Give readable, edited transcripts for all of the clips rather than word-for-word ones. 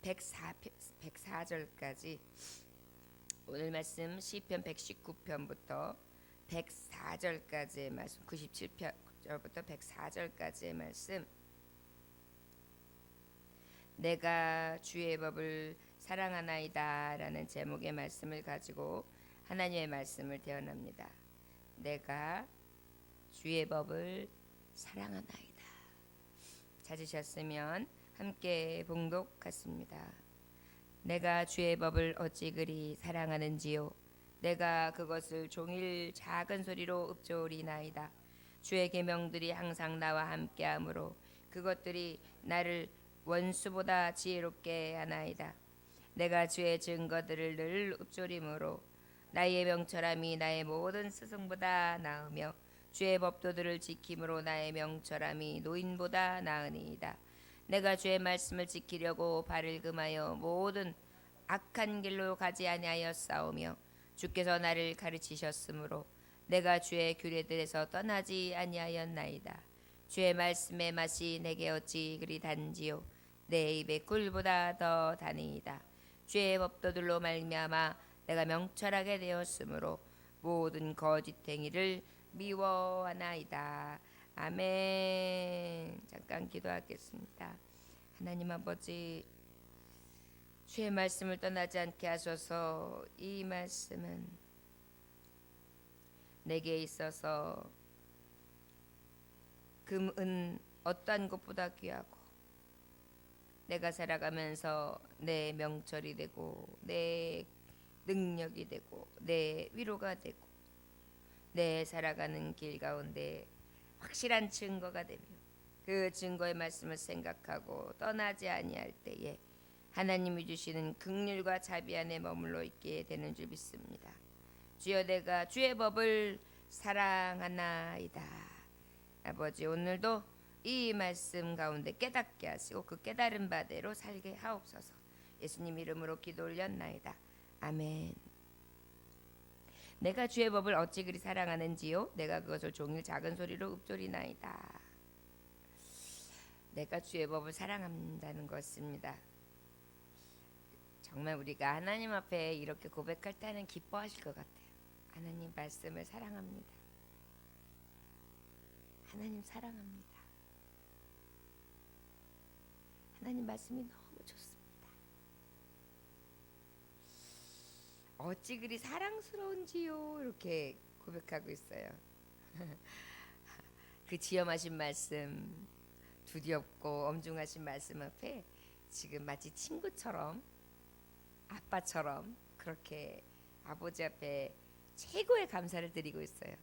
104절까지 오늘 말씀 시편 119편부터 104절까지의 말씀, 97절부터 104절까지의 말씀, 내가 주의 법을 사랑하나이다 라는 제목의 말씀을 가지고 하나님의 말씀을 대언합니다. 내가 주의 법을 사랑하나이다. 찾으셨으면 함께 봉독하십니다. 내가 주의 법을 어찌 그리 사랑하는지요. 내가 그것을 종일 작은 소리로 읊조리나이다. 주의 계명들이 항상 나와 함께하므로 그것들이 나를 원수보다 지혜롭게 하나이다. 내가 주의 증거들을 늘 읊조림으로 나의 명철함이 나의 모든 스승보다 나으며 주의 법도들을 지킴으로 나의 명철함이 노인보다 나으니이다. 내가 주의 말씀을 지키려고 발을 금하여 모든 악한 길로 가지 아니하였사오며 주께서 나를 가르치셨으므로 내가 주의 규례들에서 떠나지 아니하였나이다. 주의 말씀의 맛이 내게 어찌 그리 단지요. 내 입의 꿀보다 더 다니이다. 주의 법도들로 말미암아 내가 명철하게 되었으므로 모든 거짓행위를 미워하나이다. 아멘. 잠깐 기도하겠습니다. 하나님 아버지, 주의 말씀을 떠나지 않게 하소서. 이 말씀은 내게 있어서 금, 은 어떠한 것보다 귀하고 내가 살아가면서 내 명철이 되고 내 능력이 되고 내 위로가 되고 내 살아가는 길 가운데 확실한 증거가 되며 그 증거의 말씀을 생각하고 떠나지 아니할 때에 하나님이 주시는 긍휼과 자비 안에 머물러 있게 되는 줄 믿습니다. 주여, 내가 주의 법을 사랑하나이다. 아버지, 오늘도 이 말씀 가운데 깨닫게 하시고 그 깨달은 바대로 살게 하옵소서. 예수님 이름으로 기도 올렸나이다. 아멘. 내가 주의 법을 어찌 그리 사랑하는지요. 내가 그것을 종일 작은 소리로 읊조리나이다. 내가 주의 법을 사랑한다는 것입니다. 정말 우리가 하나님 앞에 이렇게 고백할 때는 기뻐하실 것 같아요. 하나님 말씀을 사랑합니다. 하나님 사랑합니다. 하나님 말씀이 너무 좋습니다. 어찌 그리 사랑스러운지요. 이렇게 고백하고 있어요. 그 지엄하신 말씀, 두렵고 엄중하신 말씀 앞에 지금 마치 친구처럼, 아빠처럼 그렇게 아버지 앞에 최고의 감사를 드리고 있어요.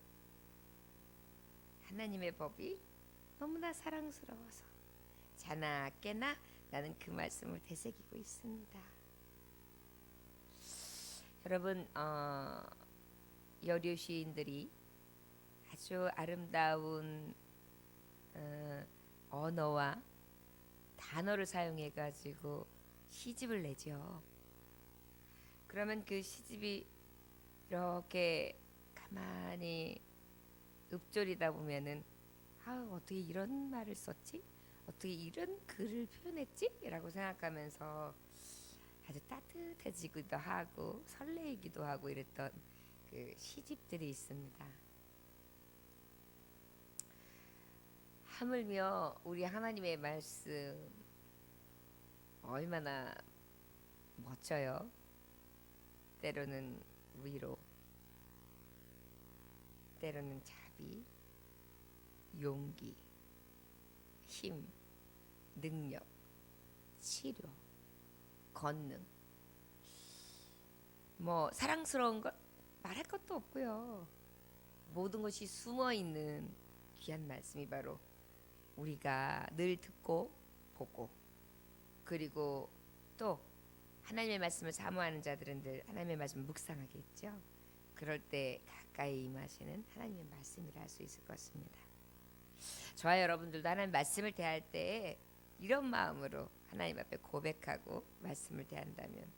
하나님의 법이 너무나 사랑스러워서 자나 깨나 나는 그 말씀을 되새기고 있습니다. 여러분, 여류 시인들이 아주 아름다운 언어와 단어를 사용해 가지고 시집을 내죠. 그러면 그 시집이 이렇게 가만히 읊조리다 보면은 어떻게 이런 말을 썼지? 어떻게 이런 글을 표현했지? 라고 생각하면서 아주 따뜻해지기도 하고 설레이기도 하고 이랬던 그 시집들이 있습니다. 하물며 우리 하나님의 말씀 얼마나 멋져요. 때로는 위로, 때로는 자비, 용기, 힘, 능력, 치료, 권능, 뭐 사랑스러운 것 말할 것도 없고요. 모든 것이 숨어있는 귀한 말씀이 바로 우리가 늘 듣고 보고, 그리고 또 하나님의 말씀을 사모하는 자들은 늘 하나님의 말씀을 묵상하게 했죠. 그럴 때 가까이 임하시는 하나님의 말씀이라 할 수 있을 것입니다. 저와 여러분들도 하나님 말씀을 대할 때 이런 마음으로 하나님 앞에 고백하고 말씀을 대한다면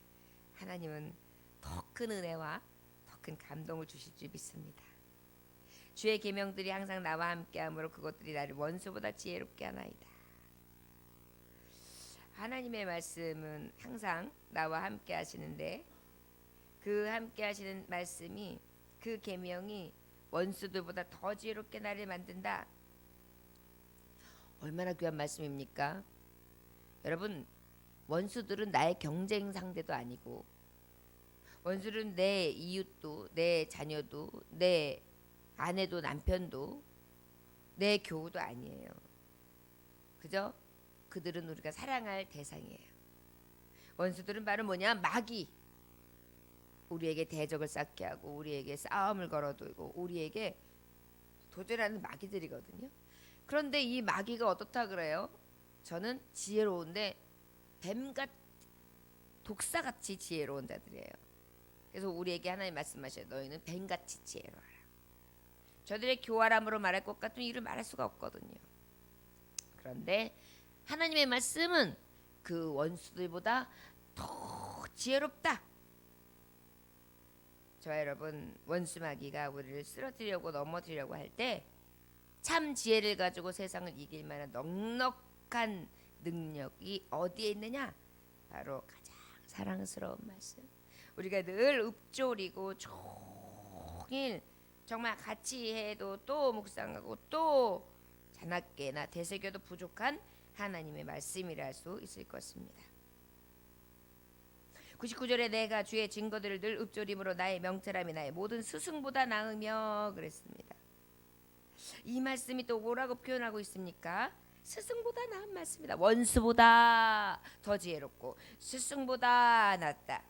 하나님은 더 큰 은혜와 더 큰 감동을 주실 줄 믿습니다. 주의 계명들이 항상 나와 함께하므로 그것들이 나를 원수보다 지혜롭게 하나이다. 하나님의 말씀은 항상 나와 함께 하시는데 그 함께 하시는 말씀이 그 계명이 원수들보다 더 지혜롭게 나를 만든다. 얼마나 귀한 말씀입니까? 여러분, 원수들은 나의 경쟁 상대도 아니고 원수는 내 이웃도 내 자녀도 내 아내도 남편도 내 교우도 아니에요. 그죠? 그들은 우리가 사랑할 대상이에요. 원수들은 바로 뭐냐? 마귀. 우리에게 대적을 쌓게 하고 우리에게 싸움을 걸어두고 우리에게 도전하는 마귀들이거든요. 그런데 이 마귀가 어떻다 그래요? 저는 지혜로운데 뱀같 독사같이 지혜로운 자들이에요. 그래서 우리에게 하나님 말씀하셔요. 너희는 뱀같이 지혜로워라. 저들의 교활함으로 말할 것 같으면 이를 말할 수가 없거든요. 그런데 하나님의 말씀은 그 원수들보다 더 지혜롭다. 저와 여러분, 원수 마귀가 우리를 쓰러뜨리려고 넘어뜨리려고 할 때 참 지혜를 가지고 세상을 이길 만한 넉넉한 능력이 어디에 있느냐? 바로 가장 사랑스러운 말씀. 우리가 늘 읊조리고 종일 정말 같이 해도 또 묵상하고 또 자나깨나 되새겨도 부족한 하나님의 말씀이라 할 수 있을 것입니다. 99절에 내가 주의 증거들을 늘 읊조림으로 나의 명철함이 나의 모든 스승보다 나으며 그랬습니다. 이 말씀이 또 뭐라고 표현하고 있습니까? 스승보다 나은 말씀이다. 원수보다 더 지혜롭고 스승보다 낫다.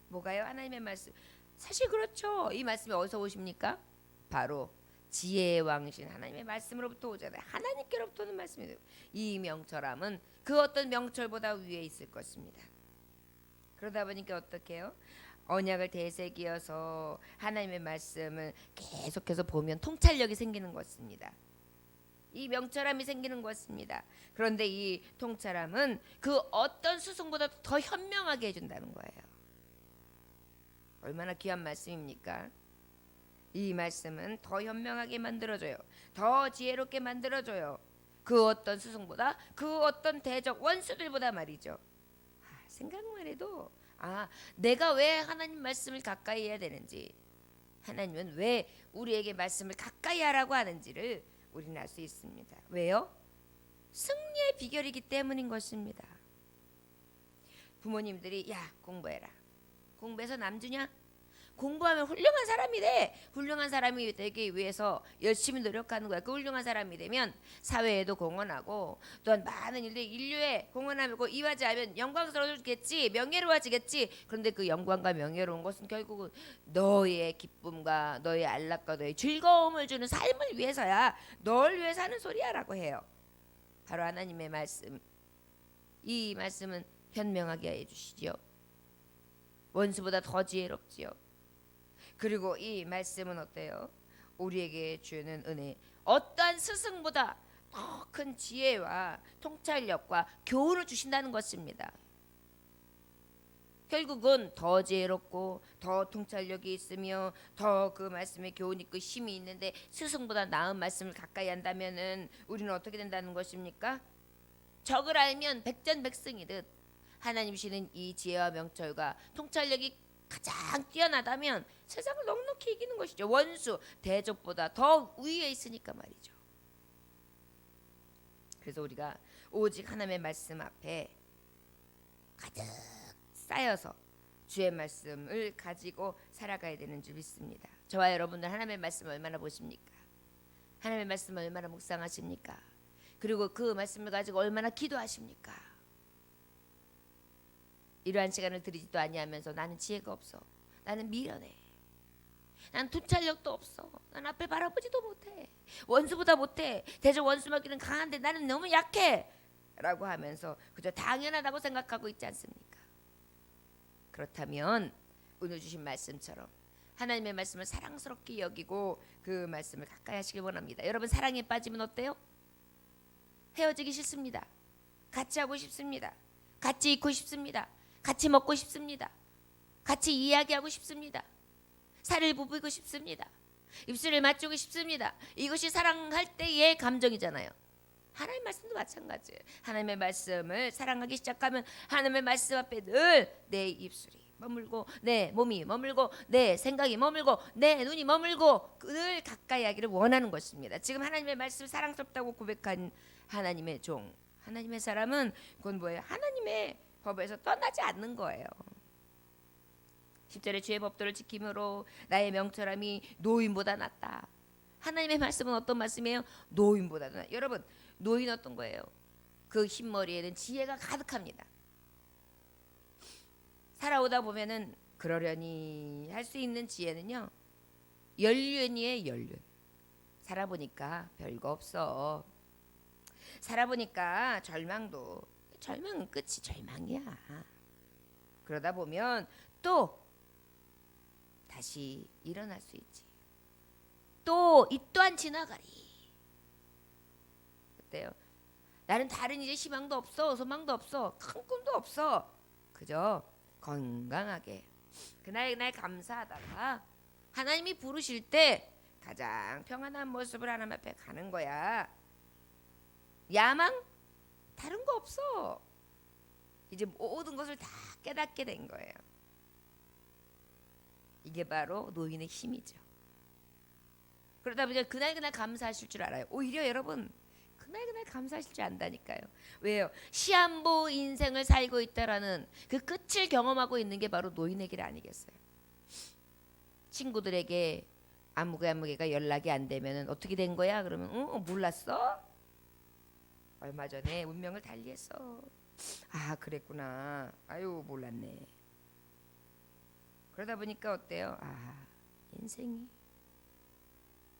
뭐가요? 하나님의 말씀. 사실 그렇죠. 이 말씀이 어디서 오십니까? 바로 지혜의 왕이신 하나님의 말씀으로부터 오잖아요. 하나님께로부터 오는 말씀이에요. 이 명철함은 그 어떤 명철보다 위에 있을 것입니다. 그러다 보니까 어떻게 해요? 언약을 되새기어서 하나님의 말씀을 계속해서 보면 통찰력이 생기는 것입니다. 이 명철함이 생기는 것입니다. 그런데 이 통찰함은 그 어떤 스승보다 더 현명하게 해준다는 거예요. 얼마나 귀한 말씀입니까? 이 말씀은 더 현명하게 만들어줘요. 더 지혜롭게 만들어줘요. 그 어떤 스승보다 그 어떤 대적 원수들보다 말이죠. 생각만 해도 내가 왜 하나님 말씀을 가까이 해야 되는지, 하나님은 왜 우리에게 말씀을 가까이 하라고 하는지를 우리는 알 수 있습니다. 왜요? 승리의 비결이기 때문인 것입니다. 부모님들이 야 공부해라. 공부해서 남 주냐? 공부하면 훌륭한 사람이 돼. 훌륭한 사람이 되기 위해서 열심히 노력하는 거야. 그 훌륭한 사람이 되면 사회에도 공헌하고 또한 많은 일들 인류에 공헌하고 이하지 않으면 영광스러워지겠지, 명예로워지겠지. 그런데 그 영광과 명예로운 것은 결국은 너의 기쁨과 너의 안락과 너의 즐거움을 주는 삶을 위해서야. 널 위해 사는 소리야라고 해요. 바로 하나님의 말씀. 이 말씀은 현명하게 해주시죠. 원수보다 더 지혜롭지요. 그리고 이 말씀은 어때요? 우리에게 주는 은혜, 어떠한 스승보다 더 큰 지혜와 통찰력과 교훈을 주신다는 것입니다. 결국은 더 지혜롭고 더 통찰력이 있으며 더 그 말씀에 교훈 있고 힘이 있는데 스승보다 나은 말씀을 가까이 한다면은 우리는 어떻게 된다는 것입니까? 적을 알면 백전백승이듯 하나님이시는 이 지혜와 명철과 통찰력이 가장 뛰어나다면 세상을 넉넉히 이기는 것이죠. 원수, 대적보다 더 위에 있으니까 말이죠. 그래서 우리가 오직 하나님의 말씀 앞에 가득 쌓여서 주의 말씀을 가지고 살아가야 되는 줄 믿습니다. 저와 여러분들 하나님의 말씀 얼마나 보십니까? 하나님의 말씀 얼마나 묵상하십니까? 그리고 그 말씀을 가지고 얼마나 기도하십니까? 이러한 시간을 드리지도 아니하면서 나는 지혜가 없어, 나는 미련해, 난 통찰력도 없어, 난 앞을 바라보지도 못해, 원수보다 못해, 대적 원수 먹기는 강한데 나는 너무 약해 라고 하면서 그저 당연하다고 생각하고 있지 않습니까? 그렇다면 오늘 주신 말씀처럼 하나님의 말씀을 사랑스럽게 여기고 그 말씀을 가까이 하시길 원합니다. 여러분, 사랑에 빠지면 어때요? 헤어지기 싫습니다. 같이 하고 싶습니다. 같이 있고 싶습니다. 같이 먹고 싶습니다. 같이 이야기하고 싶습니다. 살을 부비고 싶습니다. 입술을 맞추고 싶습니다. 이것이 사랑할 때의 감정이잖아요. 하나님 말씀도 마찬가지예요. 하나님의 말씀을 사랑하기 시작하면 하나님의 말씀 앞에 늘 내 입술이 머물고 내 몸이 머물고 내 생각이 머물고 내 눈이 머물고 늘 가까이 하기를 원하는 것입니다. 지금 하나님의 말씀 사랑스럽다고 고백한 하나님의 종, 하나님의 사람은 그건 뭐예요? 하나님의 법에서 떠나지 않는 거예요. 10절에 주의 법도를 지킴으로 나의 명철함이 노인보다 낫다. 하나님의 말씀은 어떤 말씀이에요? 노인보다도 낫다. 여러분, 노인 어떤 거예요? 그 흰머리에는 지혜가 가득합니다. 살아오다 보면은 그러려니 할 수 있는 지혜는요, 연륜이에요. 연륜. 살아보니까 별거 없어. 살아보니까 절망은 끝이 절망이야. 그러다 보면 또 다시 일어날 수 있지. 또 이 또한 지나가리. 어때요? 나는 다른 이제 희망도 없어, 소망도 없어, 큰 꿈도 없어. 그저 건강하게 그날 감사하다가 하나님이 부르실 때 가장 평안한 모습을 하나님 앞에 가는 거야. 야망? 다른 거 없어. 이제 모든 것을 다 깨닫게 된 거예요. 이게 바로 노인의 힘이죠. 그러다 보니까 그날 감사하실 줄 알아요. 오히려 여러분 그날 감사하실 줄 안다니까요. 왜요? 시한부 인생을 살고 있다라는 그 끝을 경험하고 있는 게 바로 노인의 길 아니겠어요? 친구들에게 아무개가 연락이 안 되면 어떻게 된 거야? 그러면 몰랐어? 얼마 전에 운명을 달리했어. 아 그랬구나. 아유 몰랐네. 그러다 보니까 어때요? 아 인생이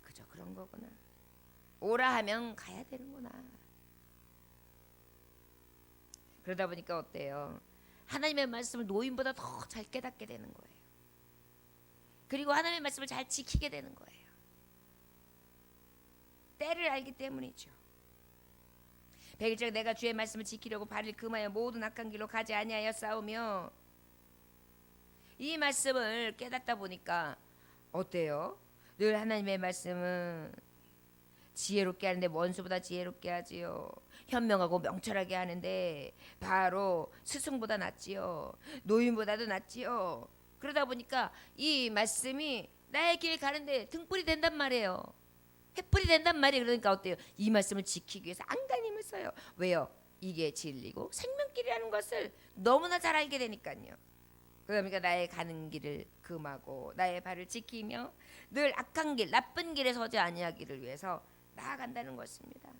그저 그런 거구나. 오라 하면 가야 되는구나. 그러다 보니까 어때요? 하나님의 말씀을 노인보다 더 잘 깨닫게 되는 거예요. 그리고 하나님의 말씀을 잘 지키게 되는 거예요. 때를 알기 때문이죠. 100일째 내가 주의 말씀을 지키려고 발을 금하여 모든 악한 길로 가지 아니하여 싸우며 이 말씀을 깨닫다 보니까 어때요? 늘 하나님의 말씀은 지혜롭게 하는데 원수보다 지혜롭게 하지요. 현명하고 명철하게 하는데 바로 스승보다 낫지요. 노인보다도 낫지요. 그러다 보니까 이 말씀이 나의 길 가는데 등불이 된단 말이에요. 횃불이 된단 말이에요. 그러니까 어때요? 이 말씀을 지키기 위해서 안간히 힘을 써요. 왜요? 이게 진리고 생명길이라는 것을 너무나 잘 알게 되니까요. 그러니까 나의 가는 길을 금하고 나의 발을 지키며 늘 악한 길, 나쁜 길에 서지 아니하기를 위해서 나아간다는 것입니다.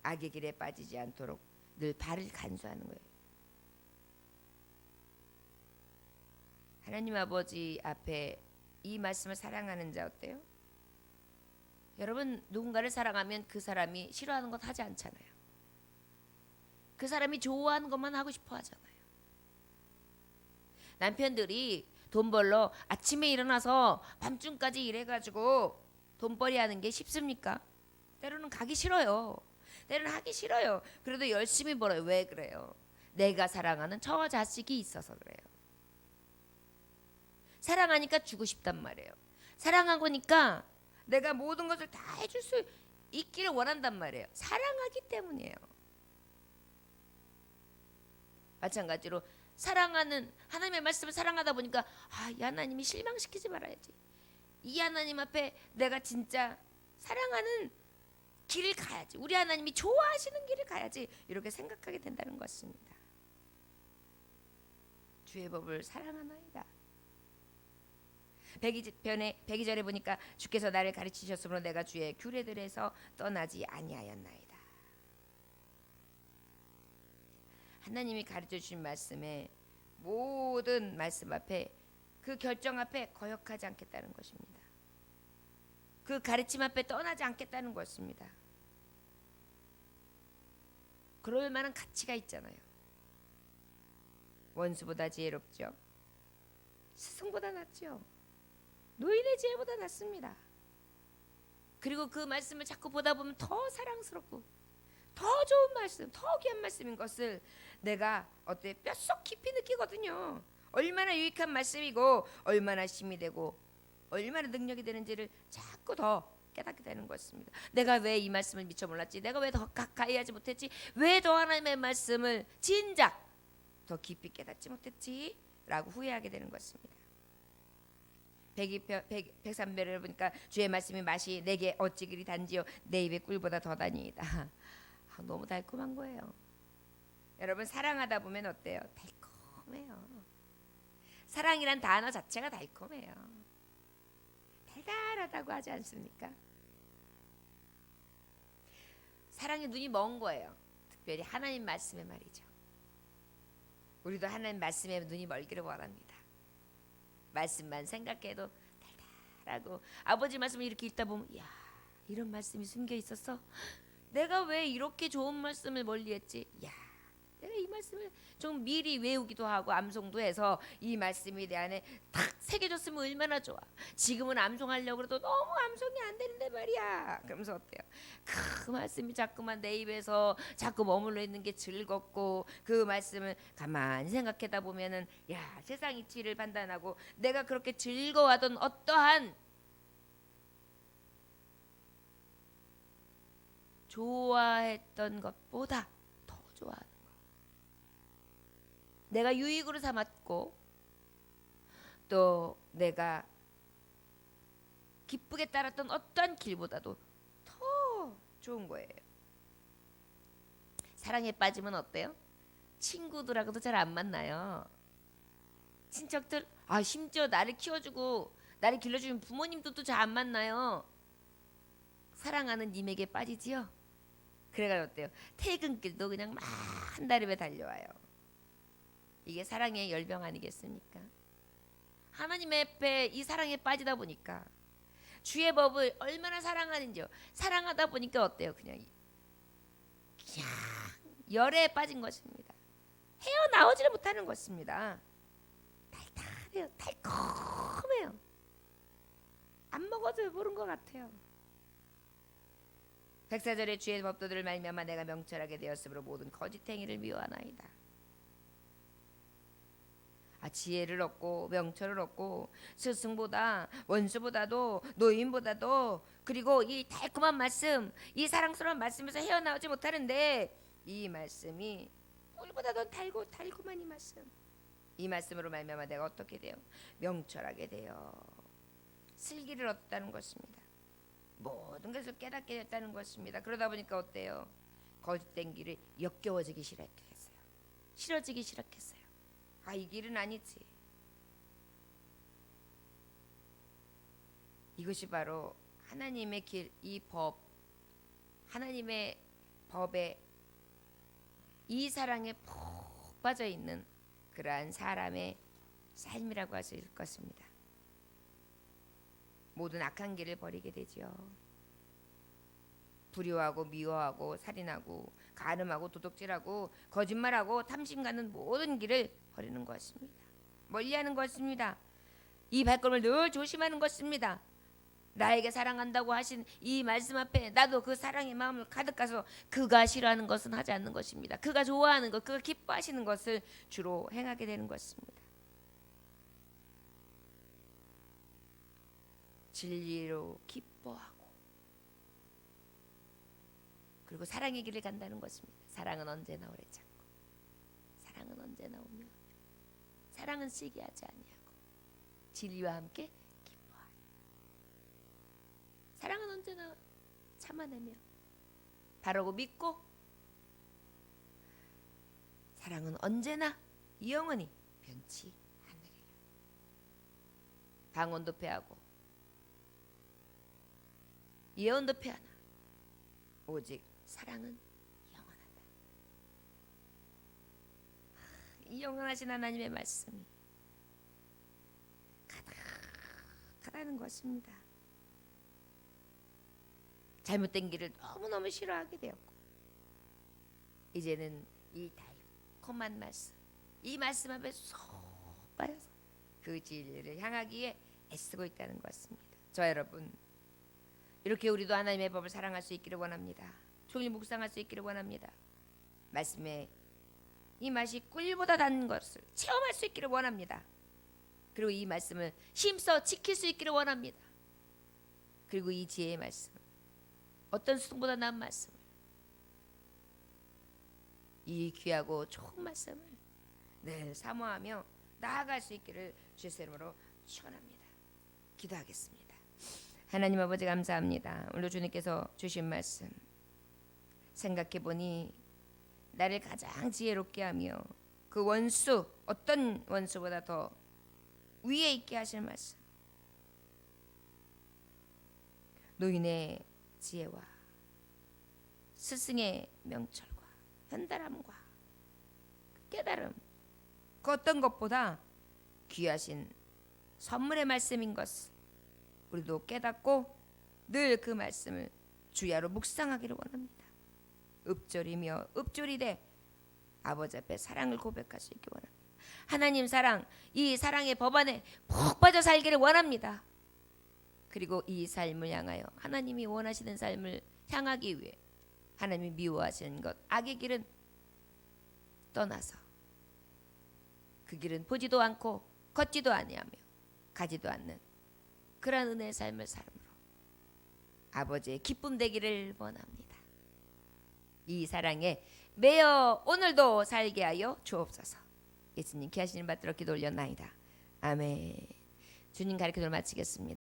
악의 길에 빠지지 않도록 늘 발을 간수하는 거예요. 하나님 아버지 앞에 이 말씀을 사랑하는 자 어때요? 여러분 누군가를 사랑하면 그 사람이 싫어하는 것 하지 않잖아요. 그 사람이 좋아하는 것만 하고 싶어 하잖아요. 남편들이 돈 벌러 아침에 일어나서 밤중까지 일해가지고 돈벌이 하는 게 쉽습니까? 때로는 가기 싫어요. 때로는 하기 싫어요. 그래도 열심히 벌어요. 왜 그래요? 내가 사랑하는 저 자식이 있어서 그래요. 사랑하니까 주고 싶단 말이에요. 사랑하고니까 내가 모든 것을 다 해줄 수 있기를 원한단 말이에요. 사랑하기 때문이에요. 마찬가지로 사랑하는 하나님의 말씀을 사랑하다 보니까 이 하나님이 실망시키지 말아야지. 이 하나님 앞에 내가 진짜 사랑하는 길을 가야지. 우리 하나님이 좋아하시는 길을 가야지. 이렇게 생각하게 된다는 것입니다. 주의 법을 사랑하나이다. 102절에 보니까 주께서 나를 가르치셨으므로 내가 주의 규례들에서 떠나지 아니하였나이다. 하나님이 가르쳐 주신 말씀에 모든 말씀 앞에 그 결정 앞에 거역하지 않겠다는 것입니다. 그 가르침 앞에 떠나지 않겠다는 것입니다. 그럴 만한 가치가 있잖아요. 원수보다 지혜롭죠. 스승보다 낫죠. 노인의 지혜보다 낫습니다. 그리고 그 말씀을 자꾸 보다 보면 더 사랑스럽고 더 좋은 말씀, 더 귀한 말씀인 것을 내가 뼛속 깊이 느끼거든요. 얼마나 유익한 말씀이고 얼마나 힘이 되고 얼마나 능력이 되는지를 자꾸 더 깨닫게 되는 것입니다. 내가 왜 이 말씀을 미처 몰랐지? 내가 왜 더 가까이 하지 못했지? 왜 더 하나님의 말씀을 진작 더 깊이 깨닫지 못했지? 라고 후회하게 되는 것입니다. 103배를 보니까 주의 말씀이 맛이 내게 어찌 그리 단지요 내 입에 꿀보다 더 다니이다. 너무 달콤한 거예요. 여러분 사랑하다 보면 어때요? 달콤해요. 사랑이란 단어 자체가 달콤해요. 달달하다고 하지 않습니까? 사랑에 눈이 먼 거예요. 특별히 하나님 말씀에 말이죠. 우리도 하나님 말씀에 눈이 멀기를 원합니다. 말씀만 생각해도 달달하고 아버지 말씀을 이렇게 읽다 보면 야 이런 말씀이 숨겨 있었어. 내가 왜 이렇게 좋은 말씀을 멀리했지? 야 내가 이 말씀을 좀 미리 외우기도 하고 암송도 해서 이 말씀이 내 안에 탁 새겨졌으면 얼마나 좋아. 지금은 암송하려고 해도 너무 암송이 안 되는데 말이야. 그러면서 어때요? 그 말씀이 자꾸만 내 입에서 자꾸 머물러 있는 게 즐겁고 그 말씀을 가만히 생각하다 보면은 야 세상 이치를 판단하고 내가 그렇게 즐거워하던 어떠한 좋아했던 것보다 더 좋아하는 거. 내가 유익으로 삼았고 또 내가 기쁘게 따랐던 어떠한 길보다도 더 좋은 거예요. 사랑에 빠지면 어때요? 친구들하고도 잘 안 만나요. 친척들, 심지어 나를 키워주고 나를 길러주는 부모님들도 잘 안 만나요. 사랑하는 님에게 빠지지요. 그래가지고 어때요? 퇴근길도 그냥 막 한다름에 달려와요. 이게 사랑의 열병 아니겠습니까? 하나님의 앞에 이 사랑에 빠지다 보니까 주의 법을 얼마나 사랑하는지요. 사랑하다 보니까 어때요? 그냥 열에 빠진 것입니다. 헤어나오지를 못하는 것입니다. 달달해요. 달콤해요. 안 먹어도 모른 것 같아요. 백사절의 주의 법도들을 말미암아 내가 명철하게 되었으므로 모든 거짓 행위를 미워하나이다. 지혜를 얻고 명철을 얻고 스승보다 원수보다도 노인보다도 그리고 이 달콤한 말씀, 이 사랑스러운 말씀에서 헤어나오지 못하는데 이 말씀이 꿀보다 더 달콤한 이 말씀, 이 말씀으로 말미암아 내가 어떻게 돼요? 명철하게 돼요. 슬기를 얻었다는 것입니다. 모든 것을 깨닫게 됐다는 것입니다. 그러다 보니까 어때요? 거짓된 길이 역겨워지기 시작했어요. 싫어지기 시작했어요. 이 길은 아니지. 이것이 바로 하나님의 길, 이 법, 하나님의 법에 이 사랑에 푹 빠져 있는 그러한 사람의 삶이라고 할 수 있을 것입니다. 모든 악한 길을 버리게 되지요. 불효하고 미워하고 살인하고 간음하고 도둑질하고 거짓말하고 탐심 가는 모든 길을 버리는 것입니다. 멀리하는 것입니다. 이 발걸음을 늘 조심하는 것입니다. 나에게 사랑한다고 하신 이 말씀 앞에 나도 그 사랑의 마음을 가득 가서 그가 싫어하는 것은 하지 않는 것입니다. 그가 좋아하는 것, 그가 기뻐하시는 것을 주로 행하게 되는 것입니다. 진리로 기뻐하고 그리고 사랑의 길을 간다는 것입니다. 사랑은 언제나 오래 참고 사랑은 언제나 오며 사랑은 시기하지 아니하고 진리와 함께 기뻐하니 사랑은 언제나 참아내며 바르고 믿고 사랑은 언제나 영원히 변치 않으리라. 방언도 패하고 예언도 패하나 오직 사랑은 영원하다. 이 영원하신 하나님의 말씀이 가득하다는 것입니다. 잘못된 길을 너무너무 싫어하게 되었고 이제는 이 달콤한 말씀, 이 말씀 앞에 쏙 빠져서 그 진리를 향하기에 애쓰고 있다는 것입니다. 저 여러분, 이렇게 우리도 하나님의 법을 사랑할 수 있기를 원합니다. 종일 묵상할 수 있기를 원합니다. 말씀에 이 맛이 꿀보다 단 것을 체험할 수 있기를 원합니다. 그리고 이 말씀을 힘써 지킬 수 있기를 원합니다. 그리고 이 지혜의 말씀, 어떤 수동보다 나은 말씀, 이 귀하고 좋은 말씀을 늘 사모하며 나아갈 수 있기를 주의 이름으로 축원합니다. 기도하겠습니다. 하나님 아버지 감사합니다. 오늘 주님께서 주신 말씀 생각해보니 나를 가장 지혜롭게 하며 그 원수, 어떤 원수보다 더 위에 있게 하실 말씀, 노인의 지혜와 스승의 명철과 현달함과 깨달음, 그 어떤 것보다 귀하신 선물의 말씀인 것을 우리도 깨닫고 늘 그 말씀을 주야로 묵상하기를 원합니다. 읍조리며 읍조리되 아버지 앞에 사랑을 고백할 수 있기 원합니다. 하나님 사랑, 이 사랑의 법 안에 푹 빠져 살기를 원합니다. 그리고 이 삶을 향하여 하나님이 원하시는 삶을 향하기 위해 하나님이 미워하시는 것, 악의 길은 떠나서 그 길은 보지도 않고 걷지도 아니하며 가지도 않는 그런 은혜의 삶을 살므로 아버지의 기쁨 되기를 원합니다. 이 사랑에 매여 오늘도 살게 하여 주옵소서. 예수님 귀하신 받들어 기도 올렸나이다. 아멘. 주님 가르쳐 마치겠습니다.